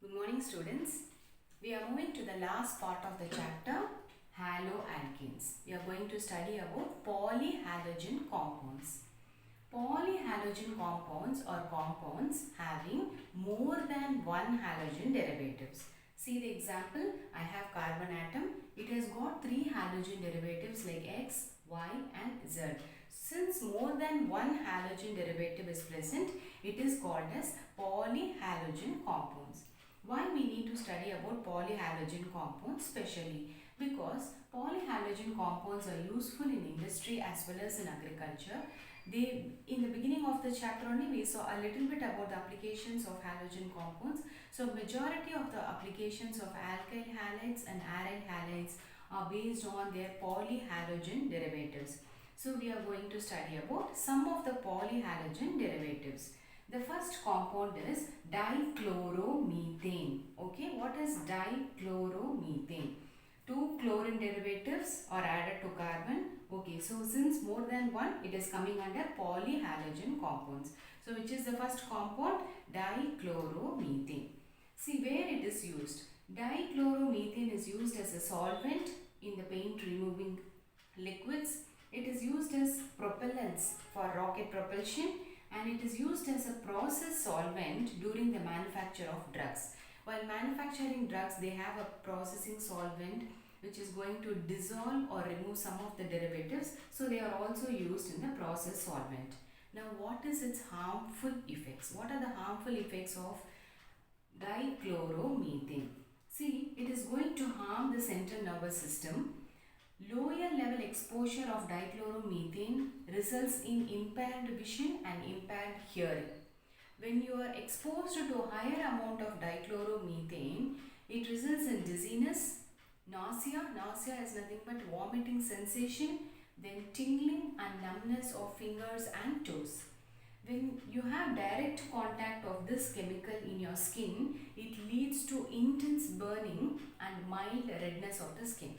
Good morning, students. We are moving to the last part of the chapter, haloalkanes. We are going to study about polyhalogen compounds. Polyhalogen compounds are compounds having more than one halogen derivatives. See the example, I have carbon atom. It has got three halogen derivatives like X, Y and Z. Since more than one halogen derivative is present, it is called as polyhalogen compounds. Why we need to study about polyhalogen compounds specially? Because polyhalogen compounds are useful in industry as well as in agriculture. In the beginning of the chapter only we saw a little bit about the applications of halogen compounds. So majority of the applications of alkyl halides and aryl halides are based on their polyhalogen derivatives. So we are going to study about some of the polyhalogen derivatives. The first compound is dichloromethane. Okay, what is dichloromethane? Two chlorine derivatives are added to carbon. Okay, so since more than one, it is coming under polyhalogen compounds. So which is the first compound? Dichloromethane. See where it is used. Dichloromethane is used as a solvent in the paint removing liquids. It is used as propellants for rocket propulsion, and it is used as a process solvent during the manufacture of drugs. While manufacturing drugs, they have a processing solvent which is going to dissolve or remove some of the derivatives, so they are also used in the process solvent. Now what is its harmful effects? What are the harmful effects of dichloromethane? See, it is going to harm the central nervous system. Lower level exposure of dichloromethane results in impaired vision and impaired hearing. When you are exposed to a higher amount of dichloromethane, it results in dizziness, nausea. Nausea is nothing but vomiting sensation, then tingling and numbness of fingers and toes. When you have direct contact of this chemical in your skin, it leads to intense burning and mild redness of the skin.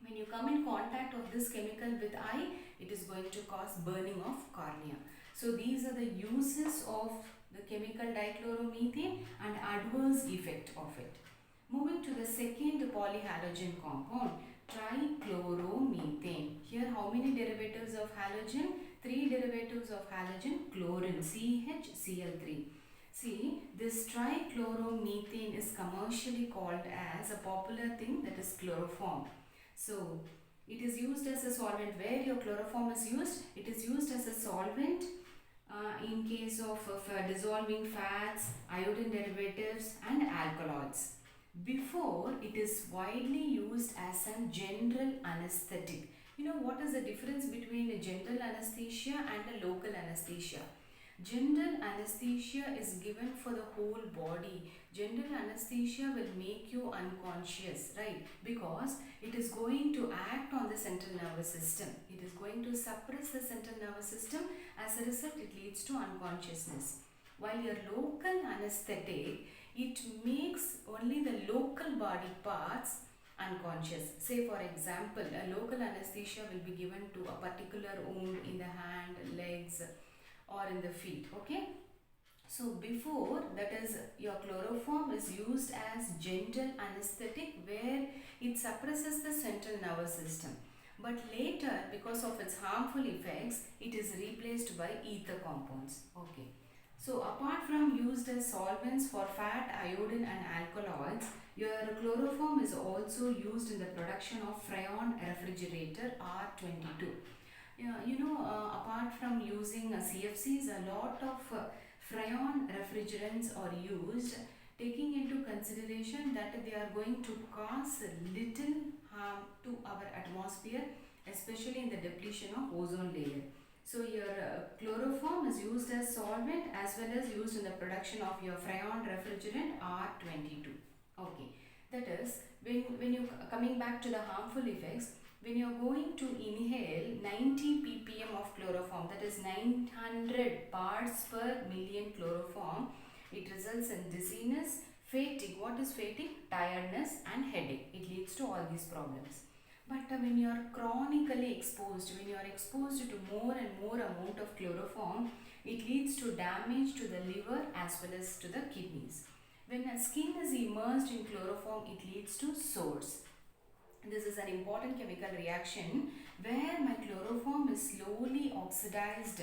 When you come in contact of this chemical with eye, it is going to cause burning of cornea. So these are the uses of the chemical dichloromethane and adverse effect of it. Moving to the second polyhalogen compound, trichloromethane. Here how many derivatives of halogen? Three derivatives of halogen, chlorine, CHCl3. See, this trichloromethane is commercially called as a popular thing, that is chloroform. So, it is used as a solvent. Where your chloroform is used? It is used as a solvent in case of dissolving fats, iodine derivatives and alkaloids. Before, it is widely used as a general anesthetic. You know what is the difference between a general anesthesia and a local anesthesia? General anesthesia is given for the whole body. General anesthesia will make you unconscious, right? Because it is going to act on the central nervous system. It is going to suppress the central nervous system. As a result, it leads to unconsciousness. While your local anesthetic, it makes only the local body parts unconscious. Say for example, a local anesthesia will be given to a particular wound in the hand, legs, or in the feet. Okay, so before, that is, your chloroform is used as general anesthetic where it suppresses the central nervous system, but later because of its harmful effects it is replaced by ether compounds. Okay, so apart from used as solvents for fat, iodine and alkaloids, your chloroform is also used in the production of Freon refrigerator R22. Apart from using CFCs, a lot of Freon refrigerants are used, taking into consideration that they are going to cause little harm to our atmosphere, especially in the depletion of ozone layer. So your chloroform is used as solvent as well as used in the production of your Freon refrigerant R22. Okay, that is, when you coming back to the harmful effects, when you are going to inhale 90 ppm of chloroform, that is 900 parts per million chloroform, it results in dizziness, fatigue. What is fatigue? Tiredness and headache. It leads to all these problems. But when you are chronically exposed, when you are exposed to more and more amount of chloroform, it leads to damage to the liver as well as to the kidneys. When a skin is immersed in chloroform, it leads to sores. This is an important chemical reaction where my chloroform is slowly oxidized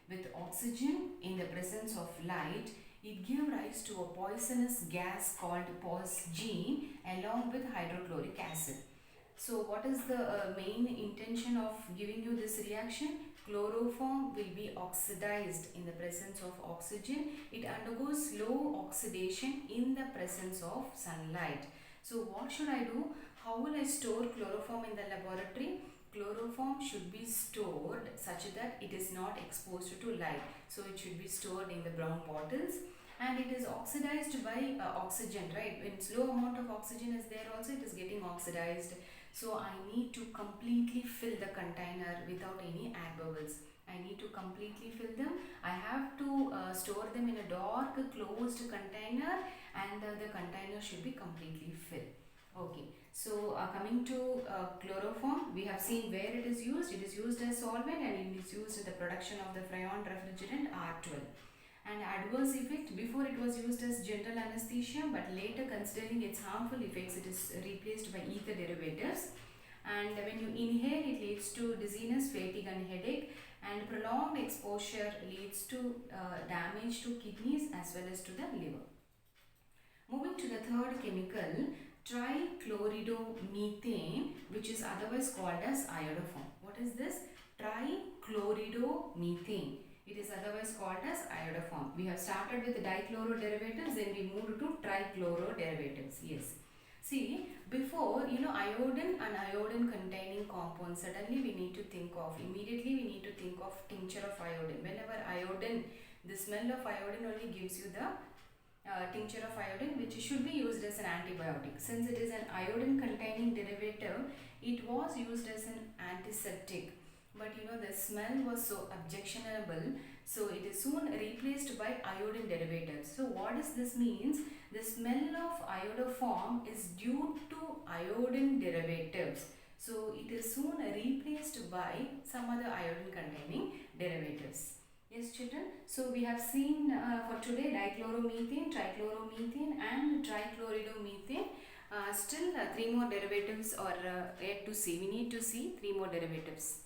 with oxygen in the presence of light. It gives rise to a poisonous gas called phosgene along with hydrochloric acid. So what is the main intention of giving you this reaction? Chloroform will be oxidized in the presence of oxygen. It undergoes slow oxidation in the presence of sunlight. So what should I do? How will I store chloroform in the laboratory? Chloroform should be stored such that it is not exposed to light. So it should be stored in the brown bottles, and it is oxidized by oxygen, right? When slow amount of oxygen is there also, it is getting oxidized. So I need to completely fill the container without any air bubbles. I need to completely fill them. I have to store them in a dark closed container, and the container should be completely filled. Okay, so coming to chloroform, we have seen where it is used. It is used as solvent, and it is used in the production of the Freon refrigerant R12. And adverse effect, before it was used as general anesthesia, but later considering its harmful effects, it is replaced by ether derivatives. And when you inhale, it leads to dizziness, fatigue and headache, and prolonged exposure leads to damage to kidneys as well as to the liver. Moving to the third chemical, trichloridomethane, which is otherwise called as iodoform. What is this? Trichloridomethane. It is otherwise called as iodoform. We have started with dichloro derivatives, then we moved to trichloro derivatives. Yes. See, before, iodine and iodine containing compounds, suddenly we need to think of, immediately we need to think of tincture of iodine. Whenever iodine, the smell of iodine only gives you the tincture of iodine, which should be used as an antibiotic. Since it is an iodine containing derivative, it was used as an antiseptic. But the smell was so objectionable, so it is soon replaced by iodine derivatives. So what does this means? The smell of iodoform is due to iodine derivatives. So it is soon replaced by some other iodine containing derivatives. Yes, children. So we have seen for today dichloromethane, trichloromethane and trichloridomethane. Still 3 more derivatives are yet to see. We need to see 3 more derivatives.